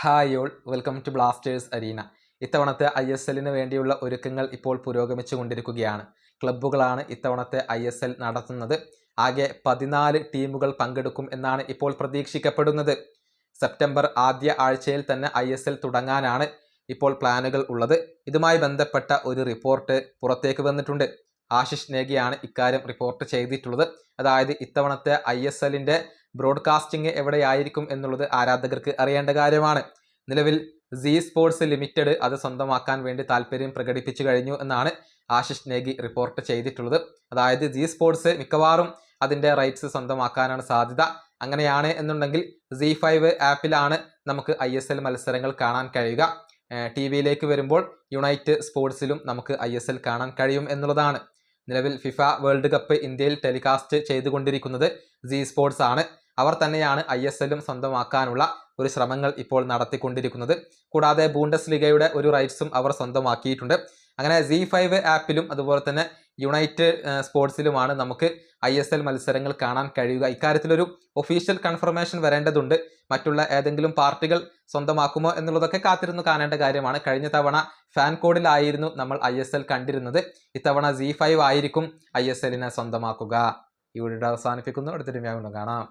Hi all, welcome to Blasters Arena. ഇത്തവണത്തെ ISLന് വേണ്ടിയുള്ള ഒരുക്കങ്ങൾ ഇപ്പോൾ പുരോഗമിച്ചു കൊണ്ടിരിക്കുകയാണ്. ക്ലബ്ബുകളാണ് ഇത്തവണത്തെ ISL നടത്തുന്നത്. ആകെ 14 ടീമുകൾ പങ്കെടുക്കും എന്നാണ് ഇപ്പോൾ പ്രതീക്ഷിക്കപ്പെടുന്നത്. സെപ്റ്റംബർ ആദ്യ ആഴ്ചയിൽ തന്നെ ISL തുടങ്ങാനാണ് ഇപ്പോൾ പ്ലാനുകൾ ഉള്ളത്. ഇതുമായി ബന്ധപ്പെട്ട ഒരു റിപ്പോർട്ട് പുറത്തേക്ക് വന്നിട്ടുണ്ട്. ആശിഷ് നേഗിയാണ് ഇക്കാര്യം റിപ്പോർട്ട് ചെയ്തിട്ടുള്ളത്. അതായത് ഇത്തവണത്തെ ISLന്റെ ബ്രോഡ്കാസ്റ്റിംഗ് എവിടെയായിരിക്കും എന്നുള്ളത് ആരാധകർക്ക് അറിയേണ്ട കാര്യമാണ്. നിലവിൽ സീ സ്പോർട്സ് ലിമിറ്റഡ് അത് സ്വന്തമാക്കാൻ വേണ്ടി താല്പര്യം പ്രകടിപ്പിച്ചു കഴിഞ്ഞു എന്നാണ് ആശിഷ് നേഗി റിപ്പോർട്ട് ചെയ്തിട്ടുള്ളത്. അതായത് സീ സ്പോർട്സ് മിക്കവാറും അതിൻ്റെ റൈറ്റ്സ് സ്വന്തമാക്കാനാണ് സാധ്യത. അങ്ങനെയാണ് എന്നുണ്ടെങ്കിൽ Z5 ആപ്പിലാണ് നമുക്ക് ISL മത്സരങ്ങൾ കാണാൻ കഴിയുക. TV-യിലേക്ക് വരുമ്പോൾ യുണൈറ്റ് സ്പോർട്സിലും നമുക്ക് ISL കാണാൻ കഴിയും എന്നുള്ളതാണ്. നിലവിൽ ഫിഫ വേൾഡ് കപ്പ് ഇന്ത്യയിൽ ടെലികാസ്റ്റ് ചെയ്തുകൊണ്ടിരിക്കുന്നത് സീ സ്പോർട്സ് ആണ്. അവർ തന്നെയാണ് ISLും സ്വന്തമാക്കാനുള്ള ഒരു ശ്രമങ്ങൾ ഇപ്പോൾ നടത്തിക്കൊണ്ടിരിക്കുന്നത്. കൂടാതെ ബൂണ്ടസ് ലീഗയുടെ ഒരു റൈറ്റ്സും അവർ സ്വന്തമാക്കിയിട്ടുണ്ട്. അങ്ങനെ Z5 ആപ്പിലും അതുപോലെ തന്നെ യുണൈറ്റ് സ്പോർട്സിലുമാണ് നമുക്ക് ISL മത്സരങ്ങൾ കാണാൻ കഴിയുക. ഇക്കാര്യത്തിലൊരു ഒഫീഷ്യൽ കൺഫർമേഷൻ വരേണ്ടതുണ്ട്. മറ്റുള്ള ഏതെങ്കിലും പാർട്ടികൾ സ്വന്തമാക്കുമോ എന്നുള്ളതൊക്കെ കാത്തിരുന്ന് കാണേണ്ട കാര്യമാണ്. കഴിഞ്ഞ തവണ ഫാൻ കോഡിലായിരുന്നു നമ്മൾ ISL കണ്ടിരുന്നത്. ഇത്തവണ Z5 ആയിരിക്കും ISLനെ സ്വന്തമാക്കുക. ഈ വീഡിയോ അവസാനിപ്പിക്കുന്നു. അടുത്തൊരു വീഡിയോ കാണാം.